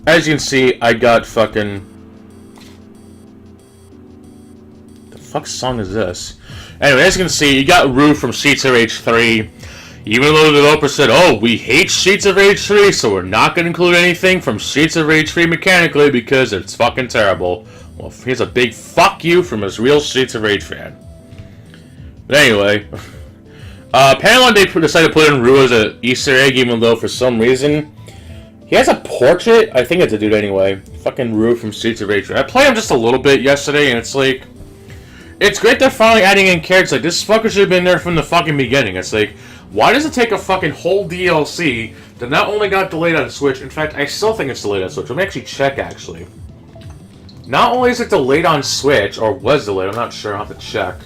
as you can see, I got fucking... The fuck song is this? Anyway, as you can see, you got Rue from Streets of Rage 3. Even though the developer said, oh, we hate Streets of Rage 3, so we're not going to include anything from Streets of Rage 3 mechanically because it's fucking terrible. Well, here's a big fuck you from his real Streets of Rage fan. But anyway, apparently they decided to put in Rue as an Easter egg, even though for some reason he has a portrait. I think it's a dude anyway. Fucking Rue from Streets of Rage 3. I played him just a little bit yesterday, and it's like, it's great they're finally adding in characters. Like, this fucker should have been there from the fucking beginning. It's like, why does it take a fucking whole DLC that not only got delayed on Switch, in fact, I still think it's delayed on Switch. Let me actually check, actually. Not only is it delayed on Switch, or was delayed, I'm not sure, I'll have to check.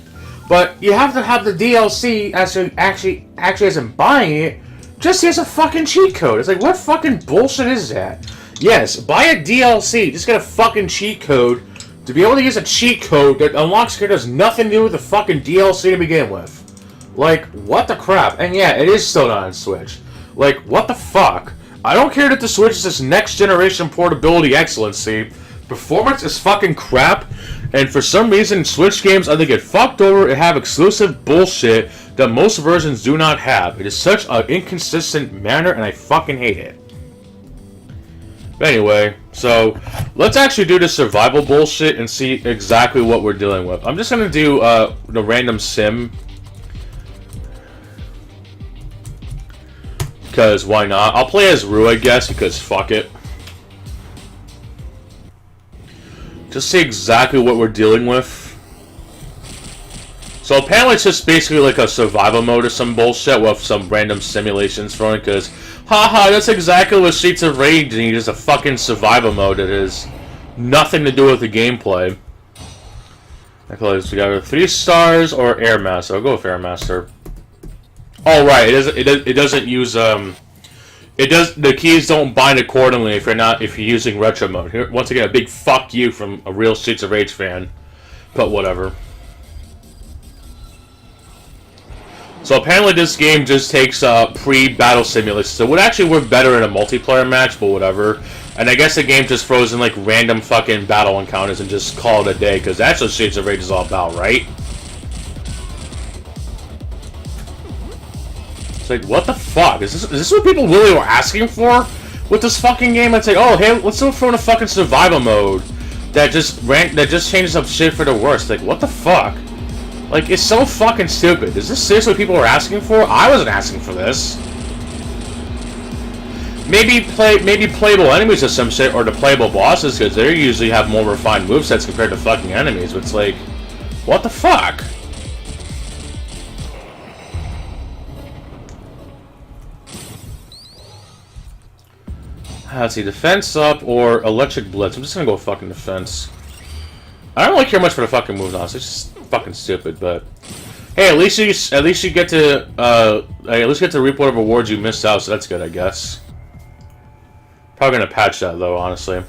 But you have to have the DLC as to actually isn't buying it, just as a fucking cheat code. It's like, what fucking bullshit is that? Yes, buy a DLC, just get a fucking cheat code to be able to use a cheat code that unlocks characters nothing to do with the fucking DLC to begin with. Like, what the crap? And yeah, it is still not on Switch. Like, what the fuck? I don't care that the Switch is this next generation portability excellency. Performance is fucking crap, and for some reason, Switch games either get fucked over or have exclusive bullshit that most versions do not have. It is such an inconsistent manner, and I fucking hate it. But anyway, so let's actually do the survival bullshit and see exactly what we're dealing with. I'm just gonna do the random sim. Because why not? I'll play as Rue, I guess, because fuck it. Just see exactly what we're dealing with. So apparently it's just basically like a survival mode or some bullshit with some random simulations thrown in, because haha, that's exactly what Streets of Rage needs, is a fucking survival mode that has nothing to do with the gameplay. Okay, so we got 3 stars or Air Master. I'll go with Air Master. Oh right, it doesn't use the keys don't bind accordingly if you're using retro mode. Here, once again, a big fuck you from a real Streets of Rage fan, but whatever. So apparently this game just takes pre-battle simulations, so it would actually work better in a multiplayer match, but whatever. And I guess the game just throws in like random fucking battle encounters and just call it a day, because that's what Streets of Rage is all about, right? It's like, what the fuck? Is this what people really were asking for with this fucking game? It's like, oh, hey, let's throw in a fucking survival mode that just changes up shit for the worst. Like, what the fuck? Like, it's so fucking stupid. Is this seriously what people were asking for? I wasn't asking for this. Maybe playable enemies or some shit, or the playable bosses, because they usually have more refined movesets compared to fucking enemies. But it's like, what the fuck? Let's see, defense up or electric blitz. I'm just gonna go with fucking defense. I don't really care much for the fucking moves, honestly. It's just fucking stupid, but hey, at least you get to reap whatever rewards you missed out, so that's good, I guess. Probably gonna patch that though, honestly.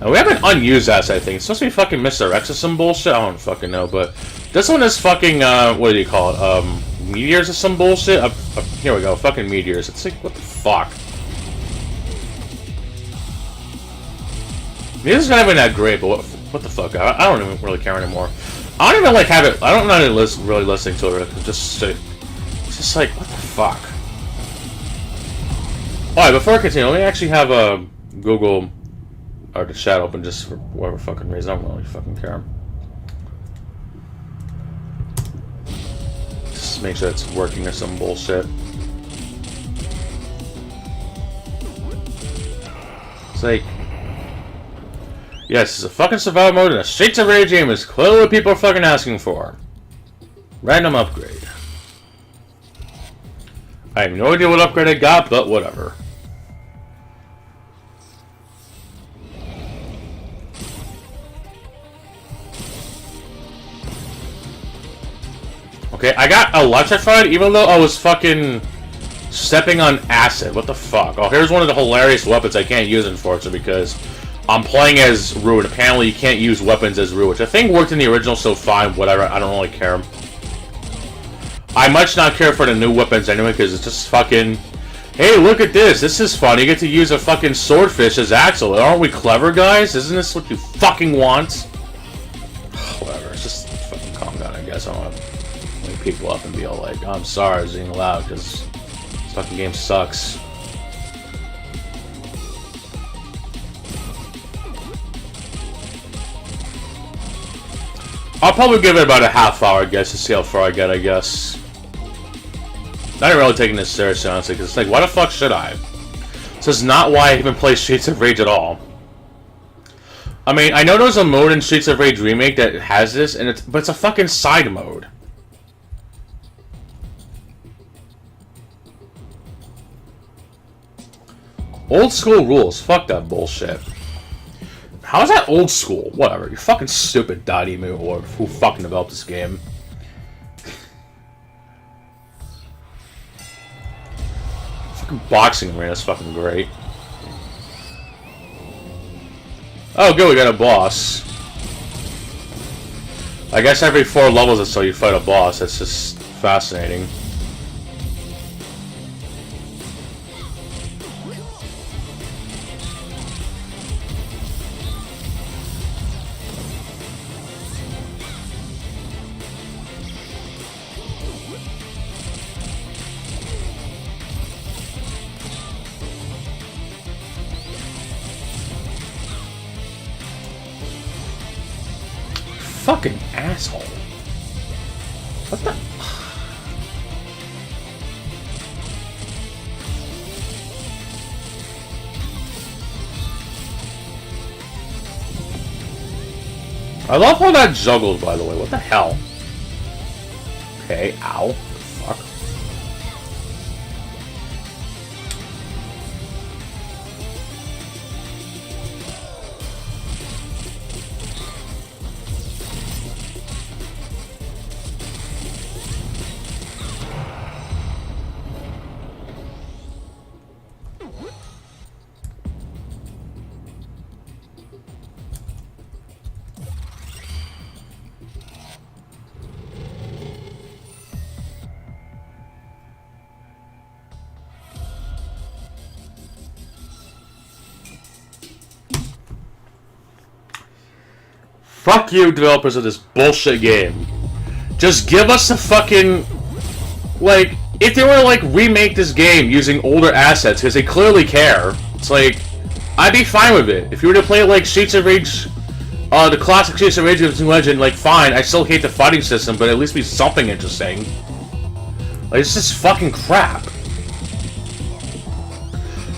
And we have an unused asset, I think. It's supposed to be fucking Mr. X or some bullshit. I don't fucking know, but this one is fucking what do you call it? Meteors or some bullshit. Here we go, fucking meteors. It's like, what the fuck? This is not even that great, but what the fuck? I don't even really care anymore. I don't even like have it. I don't really listening to it. It's just like, what the fuck? Alright, before I continue, let me actually have a Google or the chat open just for whatever fucking reason. I don't really fucking care. Just make sure it's working or some bullshit. It's like, yes, it's a fucking survival mode, and a Streets of Rage game is clearly what people are fucking asking for. Random upgrade. I have no idea what upgrade I got, but whatever. Okay, I got electrified even though I was fucking stepping on acid. What the fuck? Oh, here's one of the hilarious weapons I can't use, unfortunately, because I'm playing as Rue, and apparently you can't use weapons as Rue, which I think worked in the original, so fine, whatever, I don't really care. I much not care for the new weapons anyway, because it's just fucking... Hey, look at this. This is fun. You get to use a fucking swordfish as Axel. Aren't we clever, guys? Isn't this what you fucking want? Whatever. It's just fucking calm down, I guess. I don't want to wake people up and be all like, oh, I'm sorry I was being loud because this fucking game sucks. I'll probably give it about a half hour, I guess, to see how far I get, I guess. Not really taking this seriously, honestly, because it's like, why the fuck should I? This is not why I even play Streets of Rage at all. I mean, I know there's a mode in Streets of Rage Remake that has this, but it's a fucking side mode. Old school rules. Fuck that bullshit. How is that old school? Whatever. You're fucking stupid, Dotemu, or who fucking developed this game. Fucking boxing arena is fucking great. Oh, good, we got a boss. I guess every 4 levels or so you fight a boss. That's just fascinating. Fucking asshole. What the? I love how that juggles, by the way. What the hell? Okay, ow. Fuck. Fuck you, developers of this bullshit game. Just give us the fucking... Like, if they were to, like, remake this game using older assets, because they clearly care, it's like, I'd be fine with it. If you were to play, like, Streets of Rage, the classic Streets of Rage of New Legend, like, fine, I still hate the fighting system, but at least be something interesting. Like, it's just fucking crap.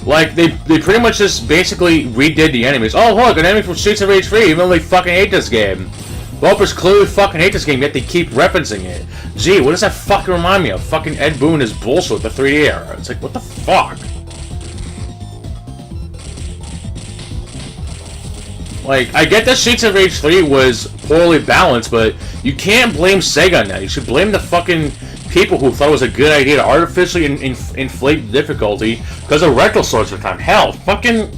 Like, they pretty much just basically redid the enemies. Oh, look, an enemy from Streets of Rage 3, even though they fucking hate this game. Developers clearly fucking hate this game, yet they keep referencing it. Gee, what does that fucking remind me of? Fucking Ed Boon is bullshit with the 3D era. It's like, what the fuck? Like, I get that Streets of Rage 3 was poorly balanced, but you can't blame Sega on that. You should blame the fucking people who thought it was a good idea to artificially inflate the difficulty because of retro swords for time. Hell, fucking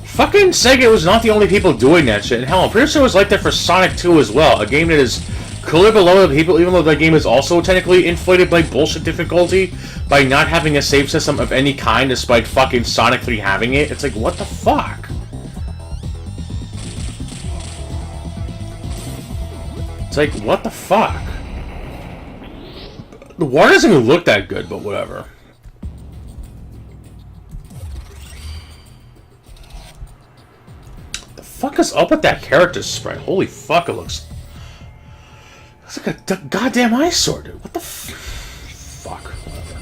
Sega was not the only people doing that shit. And hell, I'm pretty sure it was like that for Sonic 2 as well. A game that is clearly below the people, even though that game is also technically inflated by bullshit difficulty by not having a save system of any kind, despite fucking Sonic 3 having it. It's like, what the fuck? It's like, what the fuck? The water doesn't even look that good, but whatever. The fuck is up with that character sprite? Holy fuck, it looks like a goddamn eyesore, dude. What the fuck? Whatever.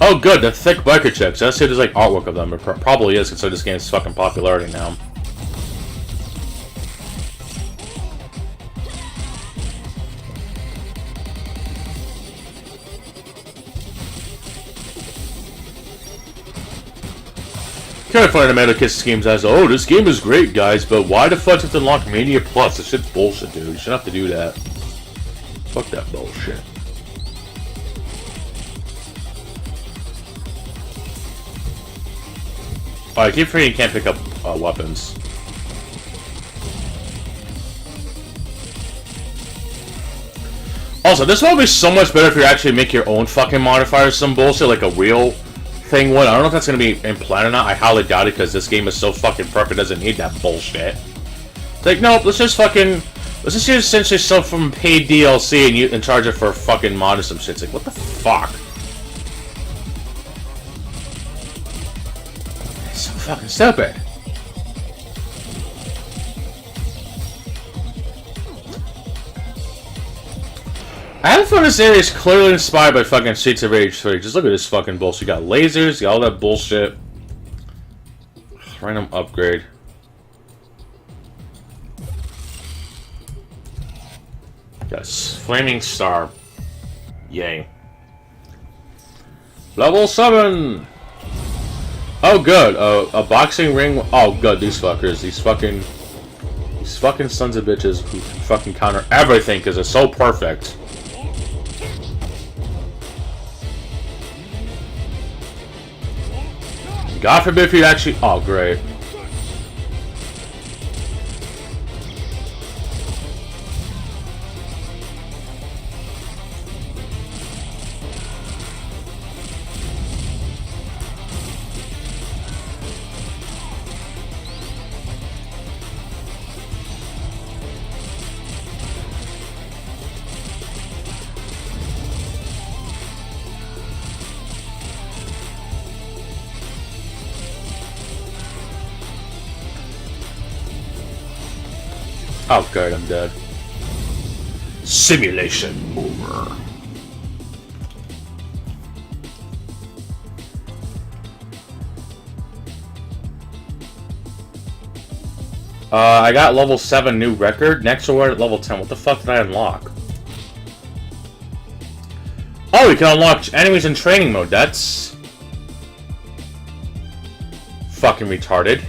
Oh, good, the thick biker chicks. I see there's like artwork of them. It probably is, considering this game's fucking popularity now. Kind of funny the Metal Kiss schemes as, oh, this game is great, guys, but why the fuck does it unlock Mania Plus? This shit's bullshit, dude. You shouldn't have to do that. Fuck that bullshit. Oh, I keep forgetting you can't pick up weapons. Also, this would be so much better if you actually make your own fucking modifiers, some bullshit, like a real thing would. I don't know if that's gonna be implanted or not. I highly doubt it, because this game is so fucking perfect, it doesn't need that bullshit. It's like, nope, let's just use essentially stuff from paid DLC and charge it for fucking mod or some shit. It's like, what the fuck? It's so fucking stupid. I have a feeling this area is clearly inspired by fucking Streets of Rage 3. Just look at this fucking bullshit. You got lasers, you got all that bullshit. Random upgrade. Yes, Flaming Star. Yay. Level 7! Oh, good. A boxing ring. Oh, good. These fuckers. These fucking sons of bitches who fucking counter everything because they're so perfect. God forbid if you actually... Oh, great. Oh, good, I'm dead. Simulation over. I got level 7 new record. Next award at level 10. What the fuck did I unlock? Oh, you can unlock enemies in training mode. That's fucking retarded.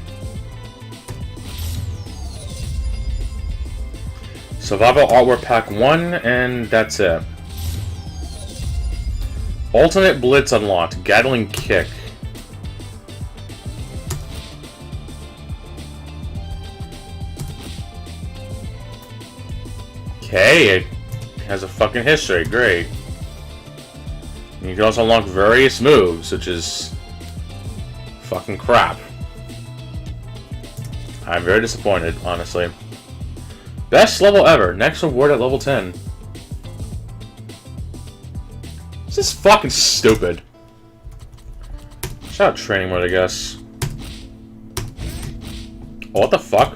Survival Artwork Pack 1, and that's it. Alternate Blitz unlocked. Gatling Kick. Okay, it has a fucking history. Great. And you can also unlock various moves, which is fucking crap. I'm very disappointed, honestly. Best level ever. Next reward at level 10. This is fucking stupid. Shout out training mode, I guess. Oh, what the fuck?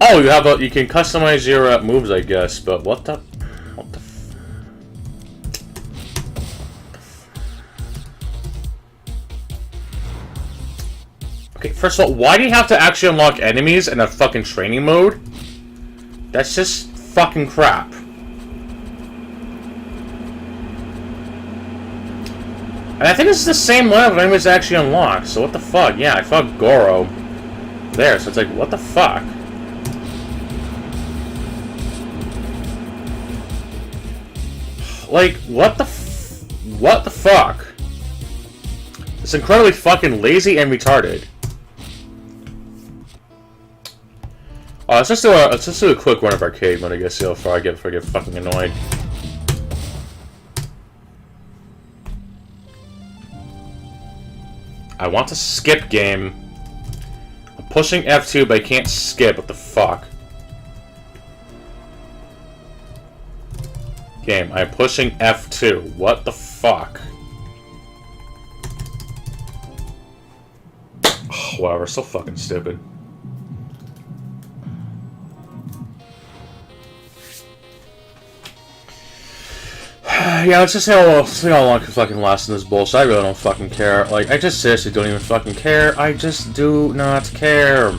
Oh, you can customize your moves, I guess, but what the Okay, first of all, why do you have to actually unlock enemies in a fucking training mode? That's just fucking crap. And I think this is the same level of enemies actually unlocked, so what the fuck? Yeah, I fought Goro there, so it's like, what the fuck? Like, what the fuck? It's incredibly fucking lazy and retarded. Let's just do a quick run of arcade mode, I guess, before I get fucking annoyed. I want to skip game. I'm pushing F2, but I can't skip. What the fuck? Game, I'm pushing F2. What the fuck? Whatever, so fucking stupid. Yeah, let's just see how long can fucking last in this bullshit. I really don't fucking care. Like, I just seriously don't even fucking care. I just do not care.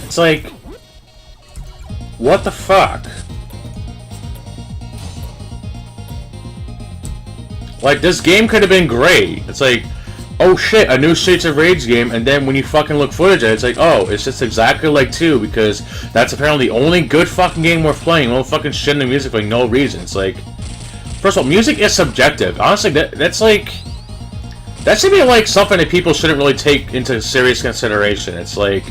It's like, what the fuck? Like, this game could have been great. It's like, oh shit, a new Streets of Rage game, and then when you fucking look footage at it, it's like, oh, it's just exactly like 2, because that's apparently the only good fucking game worth playing. Won't fucking shit in the music for no reason. It's like, first of all, music is subjective. Honestly, that's like, that should be like something that people shouldn't really take into serious consideration. It's like,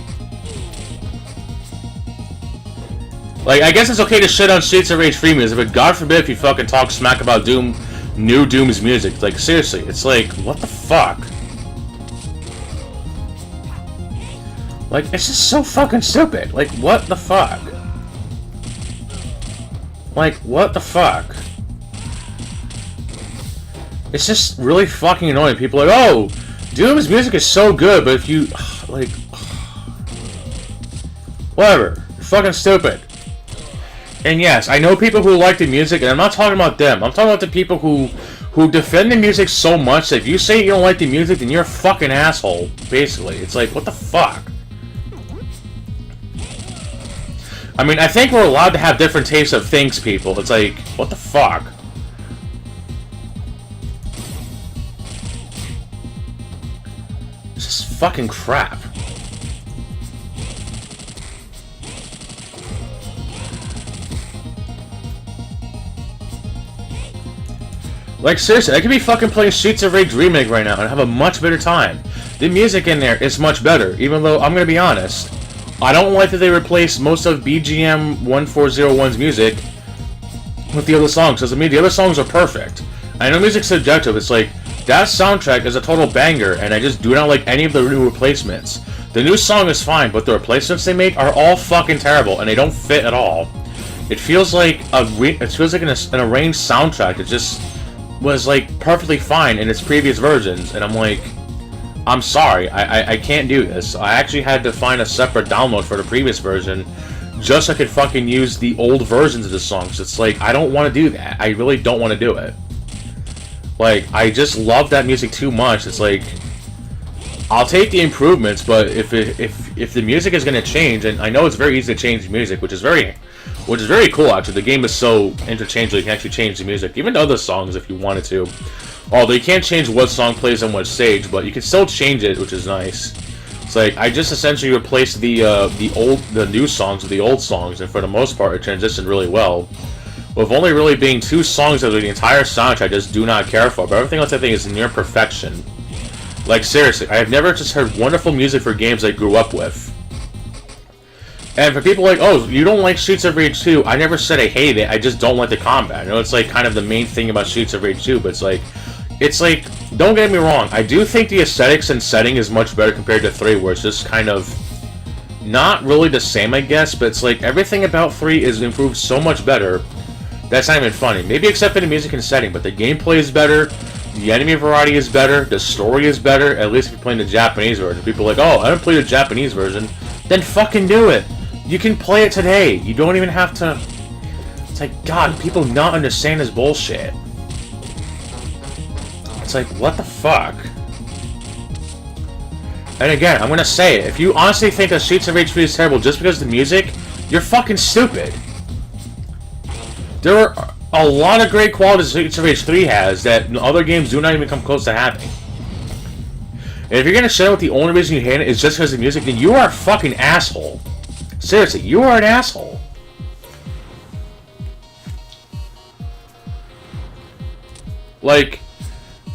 I guess it's okay to shit on Streets of Rage 3 music, but God forbid if you fucking talk smack about new Doom's music. Like, seriously, it's like, what the fuck? Like, it's just so fucking stupid. Like, what the fuck? Like, what the fuck? It's just really fucking annoying. People are like, oh, Doom's music is so good, but if you, like, whatever. You're fucking stupid. And yes, I know people who like the music, and I'm not talking about them. I'm talking about the people who defend the music so much that if you say you don't like the music, then you're a fucking asshole, basically. It's like, what the fuck? I mean, I think we're allowed to have different tastes of things, people. It's like, what the fuck? This is fucking crap. Like, seriously, I could be fucking playing Streets of Rage Remake right now and have a much better time. The music in there is much better, even though, I'm gonna be honest, I don't like that they replaced most of BGM 1401's music with the other songs, because, I mean, the other songs are perfect. I know music's subjective, it's like, that soundtrack is a total banger, and I just do not like any of the new replacements. The new song is fine, but the replacements they made are all fucking terrible, and they don't fit at all. It feels like an arranged soundtrack that just was like perfectly fine in its previous versions, and I'm like, I'm sorry, I can't do this. I actually had to find a separate download for the previous version just so I could fucking use the old versions of the songs. It's like, I don't want to do that. I really don't want to do it. Like, I just love that music too much. It's like, I'll take the improvements, but if the music is going to change, and I know it's very easy to change music, which is very cool, actually. The game is so interchangeable, you can actually change the music, even to other songs if you wanted to. Although you can't change what song plays on what stage, but you can still change it, which is nice. It's like, I just essentially replaced the new songs with the old songs, and for the most part, it transitioned really well. With only really being 2 songs of the entire soundtrack I just do not care for, but everything else I think is near perfection. Like, seriously, I have never just heard wonderful music for games I grew up with. And for people like, oh, you don't like Streets of Rage 2, I never said I hate it, I just don't like the combat. I know it's like kind of the main thing about Streets of Rage 2, but it's like, don't get me wrong, I do think the aesthetics and setting is much better compared to 3, where it's just kind of not really the same, I guess, but it's like everything about 3 is improved so much better, that's not even funny. Maybe except for the music and setting, but the gameplay is better, the enemy variety is better, the story is better, at least if you're playing the Japanese version. People are like, oh, I haven't played the Japanese version, then fucking do it! You can play it today. You don't even have to... It's like, God, people not understand this bullshit. It's like, what the fuck? And again, I'm gonna say it. If you honestly think that Streets of Rage 3 is terrible just because of the music, you're fucking stupid. There are a lot of great qualities Streets of Rage 3 has that other games do not even come close to having. And if you're gonna shit out the only reason you hate it is just because of the music, then you are a fucking asshole. Seriously, you are an asshole. Like,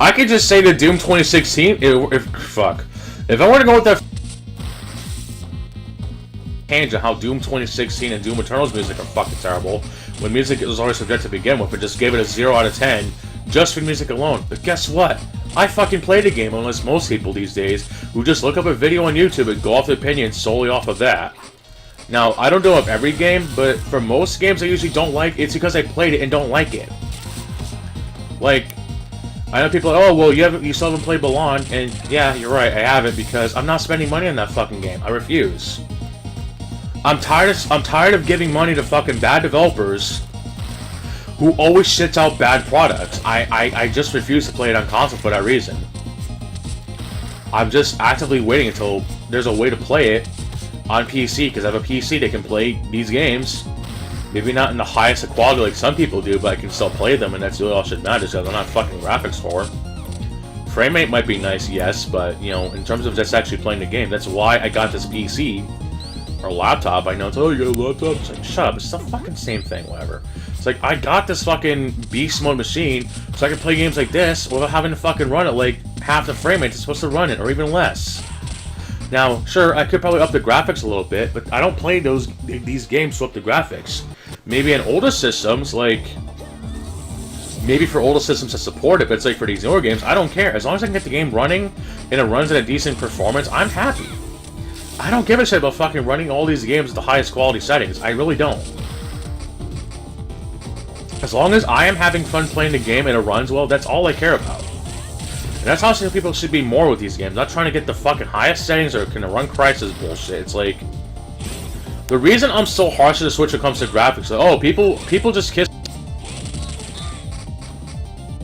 I could just say that Doom 2016, if I were to go with that tangent how Doom 2016 and Doom Eternal's music are fucking terrible, when music was already subjective to begin with, but just gave it a 0 out of 10, just for music alone. But guess what? I fucking play the game, unless most people these days, who just look up a video on YouTube and go off the opinion solely off of that. Now, I don't do it with every game, but for most games I usually don't like, it's because I played it and don't like it. Like, I know people are like, oh, well, you still haven't played Balan, and yeah, you're right, I haven't, because I'm not spending money on that fucking game. I refuse. I'm tired of giving money to fucking bad developers who always shits out bad products. I just refuse to play it on console for that reason. I'm just actively waiting until there's a way to play it on PC, because I have a PC that can play these games. Maybe not in the highest quality like some people do, but I can still play them, and that's really all that matters, because I'm not fucking graphics for. Frame rate might be nice, yes, but, you know, in terms of just actually playing the game, that's why I got this PC, or laptop. I know it's, oh, you got a laptop? It's like, shut up, it's the fucking same thing, whatever. It's like, I got this fucking beast mode machine, so I can play games like this, without having to fucking run it like half the frame rate it's supposed to run it, or even less. Now, sure, I could probably up the graphics a little bit, but I don't play these games to up the graphics. Maybe in older systems, like, maybe for older systems to support it, but it's like for these newer games, I don't care. As long as I can get the game running, and it runs at a decent performance, I'm happy. I don't give a shit about fucking running all these games at the highest quality settings. I really don't. As long as I am having fun playing the game and it runs well, that's all I care about. And that's how people should be more with these games. Not trying to get the fucking highest settings or can run Crysis bullshit. It's like, the reason I'm so harsh to the Switch when it comes to graphics, like, oh, people just kiss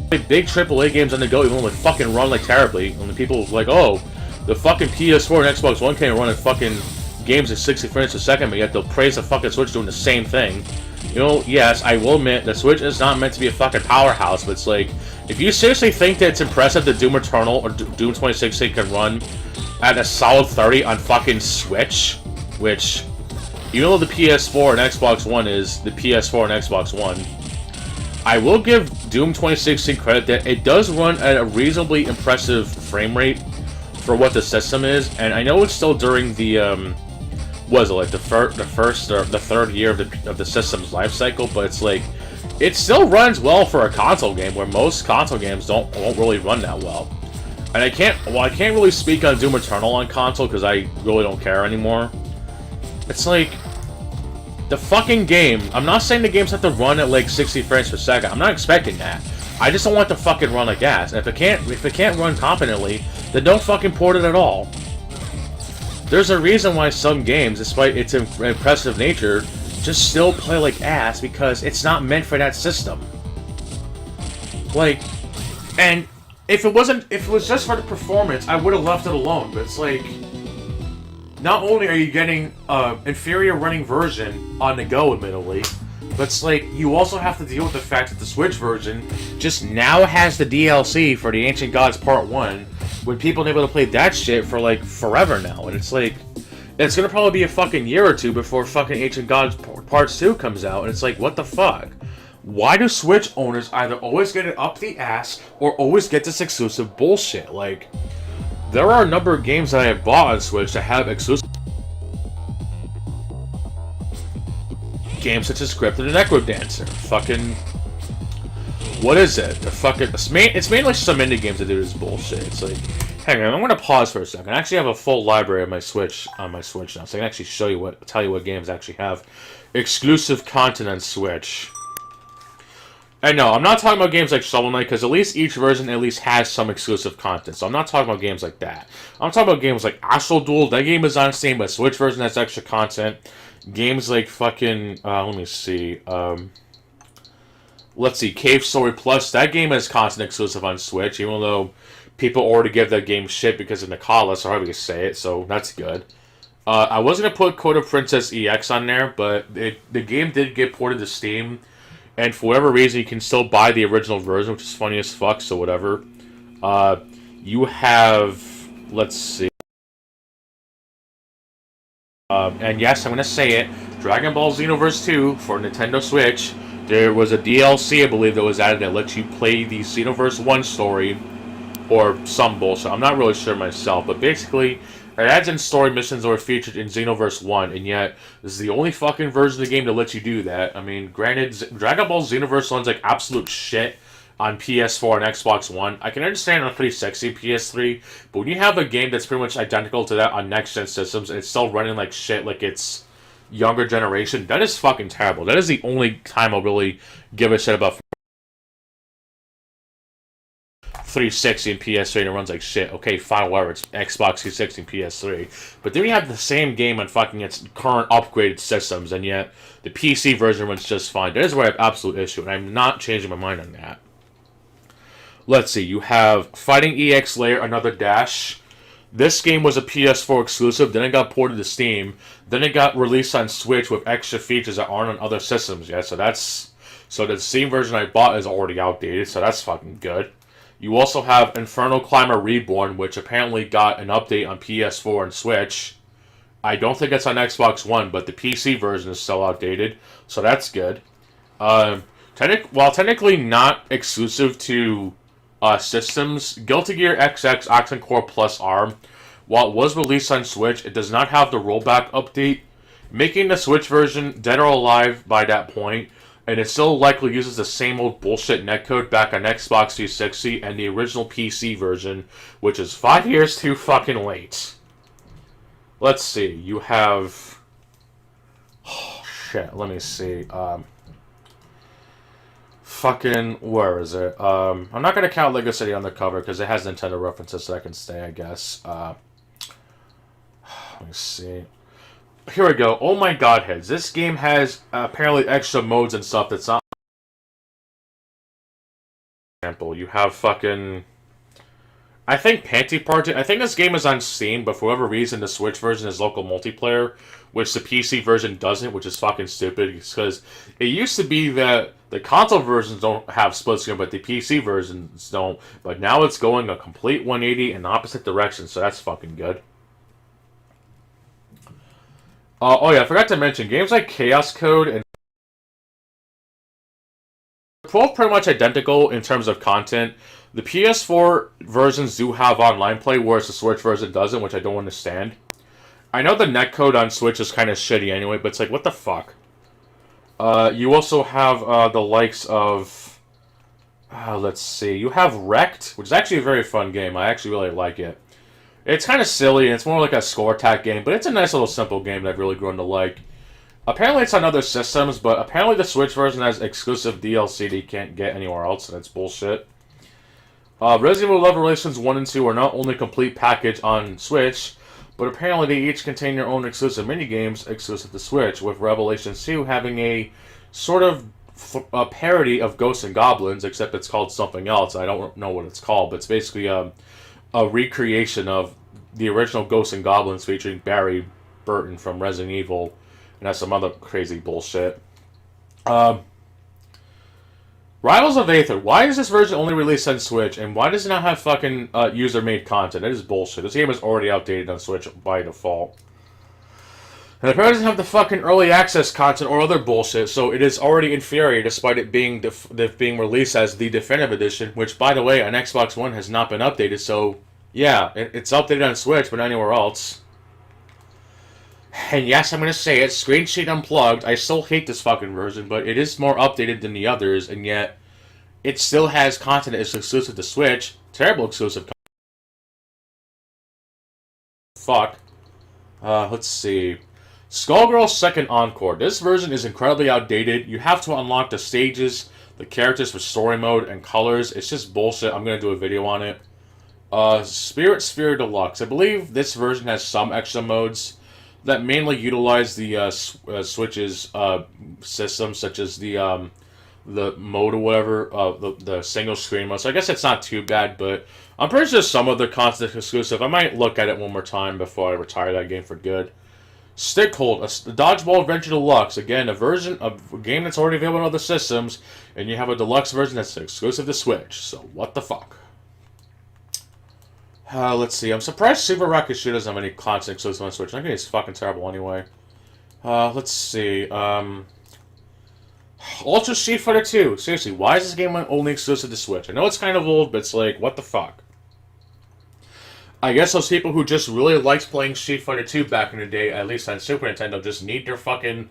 big AAA games on the go, even when they fucking run like terribly. And the people like, oh, the fucking PS4 and Xbox One can't run at fucking games at 60 frames per second, but yet they'll praise the fucking Switch doing the same thing. You know, yes, I will admit, the Switch is not meant to be a fucking powerhouse, but it's like, if you seriously think that it's impressive that Doom Eternal or Doom 2016 can run at a solid 30 on fucking Switch, which, even though the PS4 and Xbox One is the PS4 and Xbox One, I will give Doom 2016 credit that it does run at a reasonably impressive frame rate for what the system is, and I know it's still during the, was it like the first or the third year of the system's life cycle, but it's like, it still runs well for a console game where most console games won't really run that well. And I can't really speak on Doom Eternal on console because I really don't care anymore. It's like, the fucking game, I'm not saying the games have to run at like 60 frames per second. I'm not expecting that. I just don't want to fucking run like ass. And if it can't run competently, then don't fucking port it at all. There's a reason why some games, despite its impressive nature, just still play like ass because it's not meant for that system. Like, and if it was just for the performance, I would have left it alone. But it's like, not only are you getting an inferior running version on the go, admittedly, but it's like, you also have to deal with the fact that the Switch version just now has the DLC for the Ancient Gods Part 1, when people have been able to play that shit for, like, forever now. And it's like, it's gonna probably be a fucking year or two before fucking Ancient Gods Part 2 comes out, and it's like, what the fuck? Why do Switch owners either always get it up the ass, or always get this exclusive bullshit? Like, there are a number of games that I have bought on Switch that have exclusive games such as Scripted and Echo Dancer. Fucking, what is it? The fucking, it's mainly some indie games that do this bullshit. It's like, hang on, I'm gonna pause for a second. I actually have a full library of my Switch on my Switch now, so I can actually tell you what games actually have exclusive content on Switch. And no, I'm not talking about games like Shovel Knight, because at least each version at least has some exclusive content. So I'm not talking about games like that. I'm talking about games like Astral Duel. That game is on Steam, but Switch version has extra content. Games like fucking, let me see, let's see, Cave Story Plus. That game is content exclusive on Switch, even though people already give that game shit because of Nicalis, or however you say it, so that's good. I was going to put Code of Princess EX on there, but the game did get ported to Steam, and for whatever reason, you can still buy the original version, which is funny as fuck, so whatever. You have, let's see. And yes, I'm going to say it, Dragon Ball Xenoverse 2 for Nintendo Switch. There was a DLC, I believe, that was added that lets you play the Xenoverse 1 story, or some bullshit. I'm not really sure myself, but basically, it adds in story missions that were featured in Xenoverse 1, and yet, this is the only fucking version of the game that lets you do that. I mean, granted, Dragon Ball Xenoverse 1's like absolute shit on PS4 and Xbox One. I can understand on 360 and PS3, but when you have a game that's pretty much identical to that on next-gen systems, and it's still running like shit, like it's younger generation, that is fucking terrible. That is the only time I'll really give a shit about 360 and PS3 and it runs like shit. Okay, fine, whatever, it's Xbox 360 and PS3. But then you have the same game on fucking its current upgraded systems, and yet the PC version runs just fine. That is where I have absolute issue, and I'm not changing my mind on that. Let's see, you have Fighting EX Layer, Another Dash. This game was a PS4 exclusive, then it got ported to Steam, then it got released on Switch with extra features that aren't on other systems yet, so the Steam version I bought is already outdated, so that's fucking good. You also have Inferno Climber Reborn, which apparently got an update on PS4 and Switch. I don't think it's on Xbox One, but the PC version is still outdated, so that's good. While technically not exclusive to systems, Guilty Gear XX Octane Core Plus ARM, while it was released on Switch, it does not have the rollback update, making the Switch version dead or alive by that point, and it still likely uses the same old bullshit netcode back on Xbox 360 and the original PC version, which is 5 years too fucking late. Let's see, you have... Oh, shit, let me see. Where is it? I'm not going to count Lego City on the cover because it has Nintendo references so I can stay, I guess. Let me see. Here we go. Oh my godheads. This game has apparently extra modes and stuff that's not... For example, you have fucking... I think Panty Party... I think this game is on Steam, but for whatever reason, the Switch version is local multiplayer, which the PC version doesn't, which is fucking stupid, because it used to be that the console versions don't have split screen, but the PC versions don't, but now it's going a complete 180 in the opposite direction, so that's fucking good. Oh yeah, I forgot to mention, games like Chaos Code and... They're both pretty much identical in terms of content. The PS4 versions do have online play, whereas the Switch version doesn't, which I don't understand. I know the netcode on Switch is kind of shitty anyway, but it's like, what the fuck? You also have the likes of... let's see. You have Wrecked, which is actually a very fun game. I actually really like it. It's kind of silly, and it's more like a score attack game, but it's a nice little simple game that I've really grown to like. Apparently it's on other systems, but apparently the Switch version has exclusive DLC that you can't get anywhere else, and it's bullshit. Resident Evil Love Relations 1 and 2 are not only a complete package on Switch, but apparently they each contain their own exclusive minigames exclusive to Switch, with Revelations 2 having a sort of a parody of Ghosts and Goblins, except it's called something else. I don't know what it's called, but it's basically a recreation of the original Ghosts and Goblins featuring Barry Burton from Resident Evil, and that's some other crazy bullshit. Rivals of Aether. Why is this version only released on Switch, and why does it not have fucking user-made content? That is bullshit. This game is already outdated on Switch by default. And apparently doesn't have the fucking early access content or other bullshit, so it is already inferior despite it being being released as the definitive edition, which, by the way, on Xbox One has not been updated, so yeah, it's updated on Switch, but not anywhere else. And yes, I'm going to say it, Screen Sheet Unplugged, I still hate this fucking version, but it is more updated than the others, and yet it still has content that is exclusive to Switch. Terrible exclusive content. Fuck. Let's see. Skullgirl's Second Encore. This version is incredibly outdated. You have to unlock the stages, the characters for story mode, and colors. It's just bullshit. I'm going to do a video on it. Spirit Sphere Deluxe. I believe this version has some extra modes that mainly utilize the Switch's system, such as the mode or whatever, the single screen mode. So I guess it's not too bad, but I'm pretty sure some of the content exclusive. I might look at it one more time before I retire that game for good. Stickhold, a Dodgeball Adventure Deluxe. Again, a version of a game that's already available on other systems, and you have a deluxe version that's exclusive to Switch. So what the fuck? Let's see. I'm surprised Super Rocket Shoot doesn't have any content exclusive on Switch. I think it's fucking terrible anyway. Let's see. Ultra Street Fighter 2. Seriously, why is this game only exclusive to Switch? I know it's kind of old, but it's like, what the fuck? I guess those people who just really liked playing Street Fighter 2 back in the day, at least on Super Nintendo, just need their fucking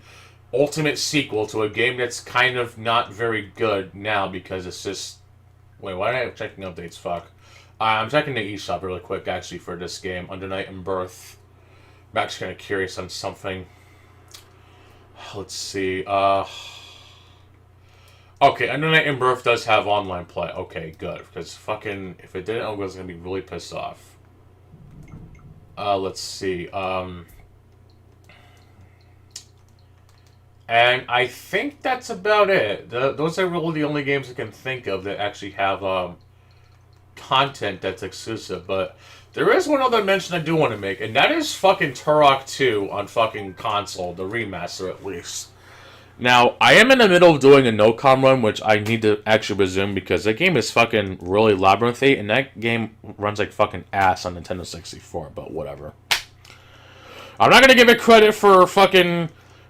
ultimate sequel to a game that's kind of not very good now because it's just... Wait, why am I checking updates? Fuck. I'm checking the eShop really quick, actually, for this game, Under Night and Birth. I'm actually kind of curious on something. Let's see. Okay, Under Night and Birth does have online play. Okay, good. Because fucking... If it didn't, I was going to be really pissed off. Let's see. And I think that's about it. Those are really the only games I can think of that actually have content that's exclusive. But there is one other mention I do want to make, and that is fucking Turok 2 on fucking console, the remaster at least. Now, I am in the middle of doing a no-com run, which I need to actually resume because that game is fucking really labyrinthy, and that game runs like fucking ass on Nintendo 64, but whatever. I'm not gonna give it credit for fucking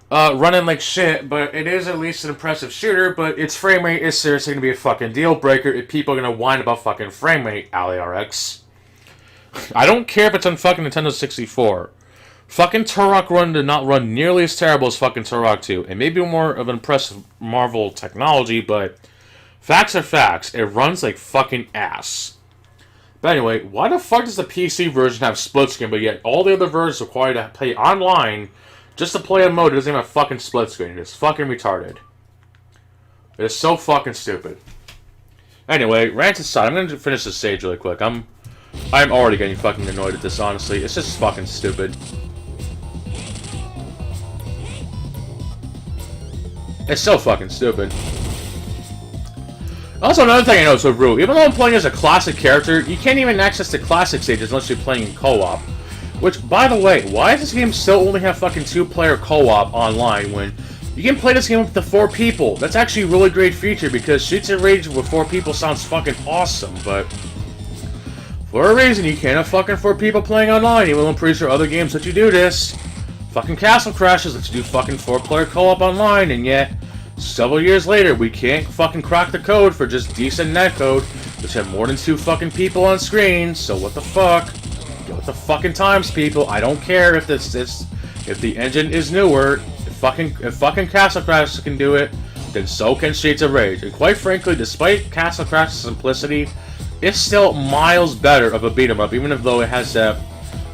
running like shit, but it is at least an impressive shooter, but its frame rate is seriously gonna be a fucking deal breaker if people are gonna whine about fucking frame rate, AliRx. I don't care if it's on fucking Nintendo 64. Fucking Turok Run did not run nearly as terrible as fucking Turok 2. It may be more of an impressive Marvel technology, but facts are facts. It runs like fucking ass. But anyway, why the fuck does the PC version have split screen, but yet all the other versions require you to play online just to play a mode that doesn't even have fucking split screen? It's fucking retarded. It is so fucking stupid. Anyway, rant aside, I'm gonna finish this stage really quick. I'm already getting fucking annoyed at this, honestly. It's just fucking stupid. It's so fucking stupid. Also, another thing I noticed with Rue, even though I'm playing as a classic character, you can't even access the classic stages unless you're playing in co-op. Which, by the way, why does this game still only have fucking 2-player co-op online when you can play this game with up to 4 people? That's actually a really great feature because Streets of Rage with 4 people sounds fucking awesome, but for a reason you can't have fucking 4 people playing online, even though I'm pretty sure other games let you do this. Fucking Castle Crashers lets you do fucking 4-player co-op online, and yet, several years later, we can't fucking crack the code for just decent netcode, which have more than 2 fucking people on screen, so what the fuck? Get with the fucking times, people. I don't care if if the engine is newer, if fucking Castle Crashers can do it, then so can Streets of Rage. And quite frankly, despite Castle Crashers' simplicity, it's still miles better of a beat-em-up, even though it has that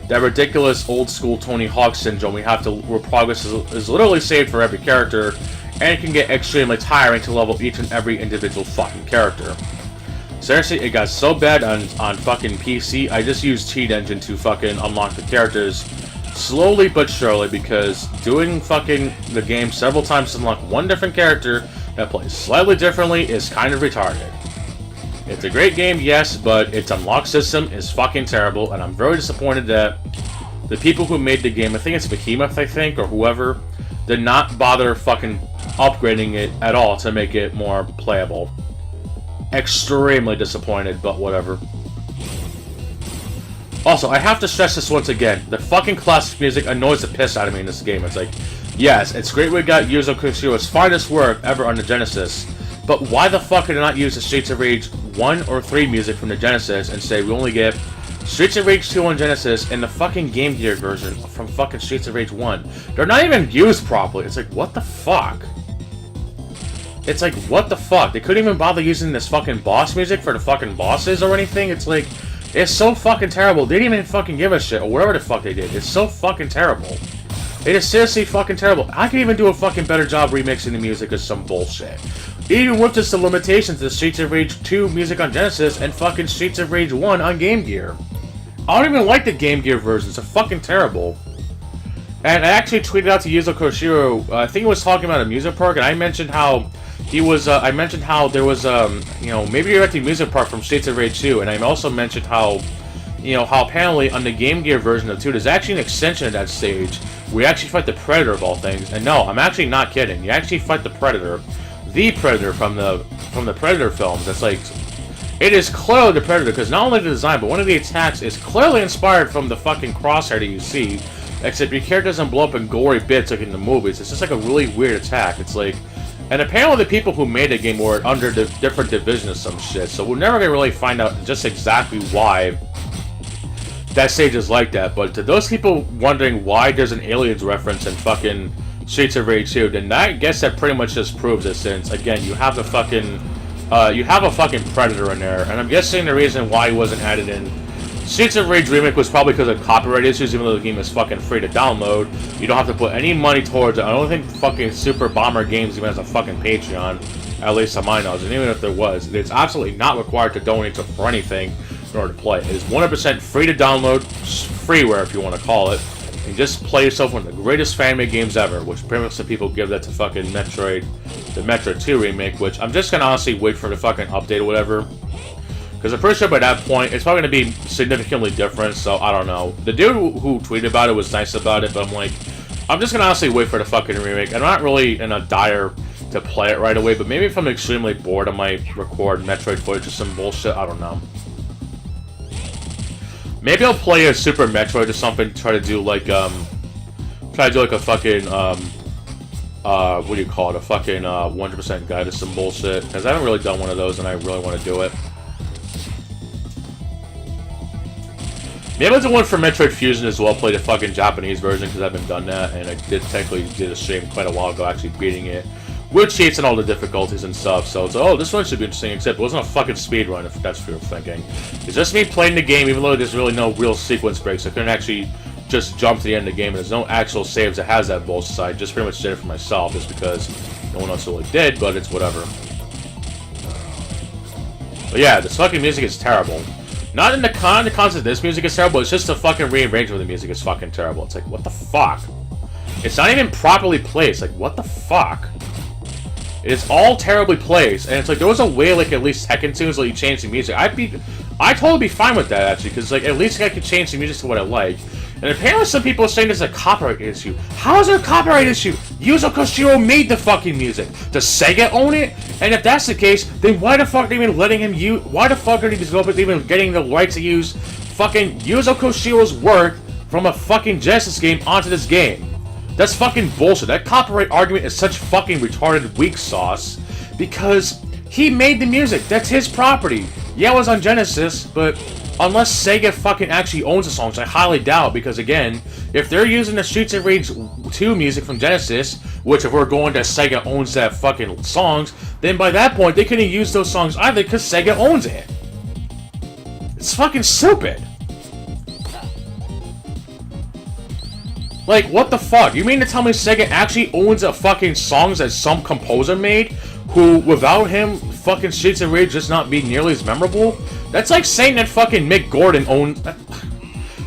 ridiculous old-school Tony Hawk syndrome where progress is literally saved for every character, and it can get extremely tiring to level each and every individual fucking character. Seriously, it got so bad on fucking PC, I just used Cheat Engine to fucking unlock the characters slowly but surely, because doing fucking the game several times to unlock one different character that plays slightly differently is kind of retarded. It's a great game, yes, but its unlock system is fucking terrible, and I'm very disappointed that the people who made the game, I think it's Behemoth, or whoever, did not bother fucking upgrading it at all to make it more playable. Extremely disappointed, but whatever. Also, I have to stress this once again. The fucking classic music annoys the piss out of me in this game. It's like, yes, it's great we got Yuzo Koshiro's finest work ever on the Genesis, but why the fuck did I not use the Streets of Rage 1 or 3 music from the Genesis and say we only get Streets of Rage 2 on Genesis and the fucking Game Gear version from fucking Streets of Rage 1? They're not even used properly. It's like, what the fuck? It's like, what the fuck? They couldn't even bother using this fucking boss music for the fucking bosses or anything? It's like, it's so fucking terrible. They didn't even fucking give a shit, or whatever the fuck they did. It's so fucking terrible. It is seriously fucking terrible. I can even do a fucking better job remixing the music of some bullshit. Even with just the limitations of Streets of Rage 2 music on Genesis and fucking Streets of Rage 1 on Game Gear. I don't even like the Game Gear versions. They're fucking terrible. And I actually tweeted out to Yuzo Koshiro, I think he was talking about a music park, and I mentioned how he was, I mentioned how there was, you know, maybe you're at the music park from Streets of Rage 2, and I also mentioned how, you know, how apparently on the Game Gear version of 2, there's actually an extension of that stage where you actually fight the Predator of all things. And no, I'm actually not kidding. You actually fight the Predator from the Predator films. It's like, it is clearly the Predator, because not only the design, but one of the attacks is clearly inspired from the fucking crosshair that you see, except your character doesn't blow up in gory bits like in the movies. It's just like a really weird attack. It's like, and apparently the people who made the game were under the different division of some shit, so we're never gonna really find out just exactly why that stage is like that. But to those people wondering why there's an Aliens reference in fucking Streets of Rage 2, then I guess that pretty much just proves it, since again you have a fucking Predator in there, and I'm guessing the reason why he wasn't added in Streets of Rage Remake was probably because of copyright issues. Even though the game is fucking free to download, you don't have to put any money towards it. I don't think fucking Super Bomber Games even has a fucking Patreon, at least to my knowledge, and even if there was, it's absolutely not required to donate to for anything in order to play. It is 100% free to download, freeware if you want to call it, and just play yourself one of the greatest fan-made games ever, which pretty much some people give that to fucking Metroid, the Metroid 2 remake, which I'm just gonna honestly wait for the fucking update or whatever, because I'm pretty sure by that point it's probably gonna be significantly different. So I don't know. The dude who tweeted about it was nice about it, but I'm like, I'm just gonna honestly wait for the fucking remake. I'm not really in a dire to play it right away, but maybe if I'm extremely bored, I might record Metroid footage or some bullshit. I don't know. Maybe I'll play a Super Metroid or something. Try to do like a fucking what do you call it? A fucking 100% guide to some bullshit. Because I haven't really done one of those, and I really want to do it. Maybe I'll do one for Metroid Fusion as well. Play the fucking Japanese version because I haven't done that, and I technically did a stream quite a while ago, actually beating it with cheats and all the difficulties and stuff. So it's oh, this one should be interesting. Except it wasn't a fucking speed run, if that's what you're thinking. It's just me playing the game, even though there's really no real sequence breaks. I couldn't actually just jump to the end of the game, and there's no actual saves that has that bullshit. So I just pretty much did it for myself, just because no one else really did. But it's whatever. But yeah, this fucking music is terrible. Not in the concept of this music is terrible, it's just the fucking rearrangement of the music is fucking terrible. It's like, what the fuck? It's not even properly placed, like, what the fuck? It's all terribly placed, and it's like, there was a way, like, at least Tekken 2 is like, you change the music. I'd totally be fine with that, actually, because, like, at least I could change the music to what I like. And apparently some people are saying there's a copyright issue. How is there a copyright issue? Yuzo Koshiro made the fucking music. Does Sega own it? And if that's the case, then why the fuck are they even letting him use... Why the fuck are these developers even getting the right to use fucking Yuzo Koshiro's work from a fucking Genesis game onto this game? That's fucking bullshit. That copyright argument is such fucking retarded weak sauce because he made the music. That's his property. Yeah, it was on Genesis, but... Unless Sega fucking actually owns the songs, I highly doubt, because again, if they're using the Streets of Rage 2 music from Genesis, which if we're going to Sega owns that fucking songs, then by that point, they couldn't use those songs either, because Sega owns it. It's fucking stupid. Like, what the fuck? You mean to tell me Sega actually owns the fucking songs that some composer made, who, without him, fucking Streets of Rage just not be nearly as memorable? That's like saying that fucking Mick Gordon owns...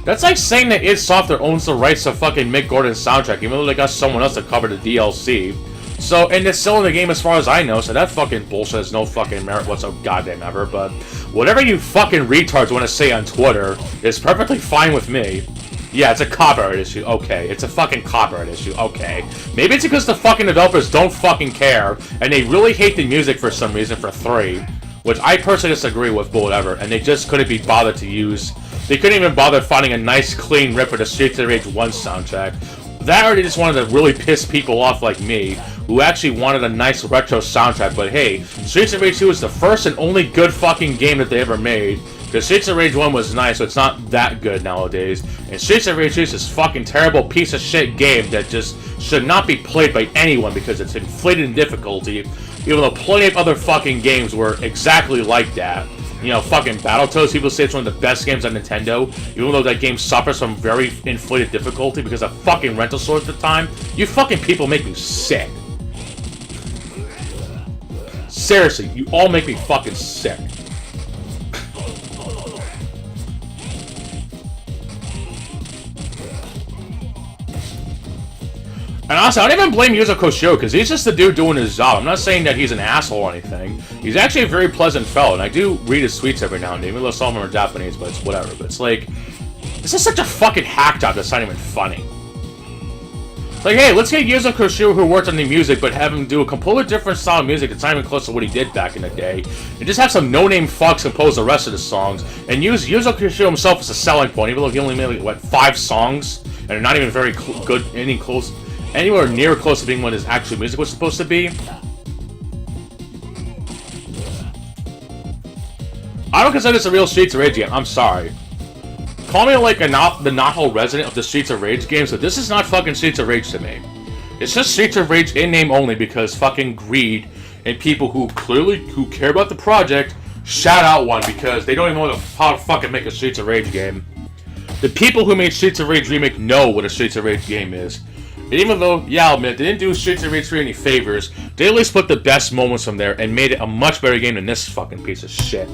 That's like saying that id Software owns the rights to fucking Mick Gordon's soundtrack, even though they got someone else to cover the DLC. So, and it's still in the game as far as I know, so that fucking bullshit has no fucking merit whatsoever goddamn ever, but whatever you fucking retards want to say on Twitter is perfectly fine with me. Yeah, it's a copyright issue. Okay. It's a fucking copyright issue. Okay. Maybe it's because the fucking developers don't fucking care, and they really hate the music for some reason for 3, which I personally disagree with, but whatever, and they just couldn't be bothered to use... They couldn't even bother finding a nice, clean rip of the Streets of Rage 1 soundtrack. That or they just wanted to really piss people off like me, who actually wanted a nice retro soundtrack, but hey, Streets of Rage 2 is the first and only good fucking game that they ever made. Because Streets of Rage 1 was nice, so it's not that good nowadays. And Streets of Rage 2 is this fucking terrible piece of shit game that just should not be played by anyone because it's inflated in difficulty. Even though plenty of other fucking games were exactly like that. You know, fucking Battletoads, people say it's one of the best games on Nintendo. Even though that game suffers from very inflated difficulty because of fucking rental stores at the time. You fucking people make me sick. Seriously, you all make me fucking sick. And honestly, I don't even blame Yuzo Koshiro, because he's just the dude doing his job. I'm not saying that he's an asshole or anything. He's actually a very pleasant fellow, and I do read his tweets every now and then, even though some of them are Japanese, but it's whatever. But it's like, this is such a fucking hack job that's not even funny. Like, hey, let's get Yuzo Koshiro, who worked on the music, but have him do a completely different style of music that's not even close to what he did back in the day, and just have some no-name fucks compose the rest of the songs, and use Yuzo Koshiro himself as a selling point, even though he only made, like, what, 5 songs, and they're not even very good, anywhere near close to being what his actual music was supposed to be. I don't consider this a real Streets of Rage game. I'm sorry. Call me like the knothole resident of the Streets of Rage games, but this is not fucking Streets of Rage to me. It's just Streets of Rage in name only because fucking greed and people who care about the project shout out one because they don't even know how to fucking make a Streets of Rage game. The people who made Streets of Rage Remake know what a Streets of Rage game is. And even though, yeah, I'll admit, they didn't do Streets of Rage 3 any favors, they at least put the best moments from there and made it a much better game than this fucking piece of shit.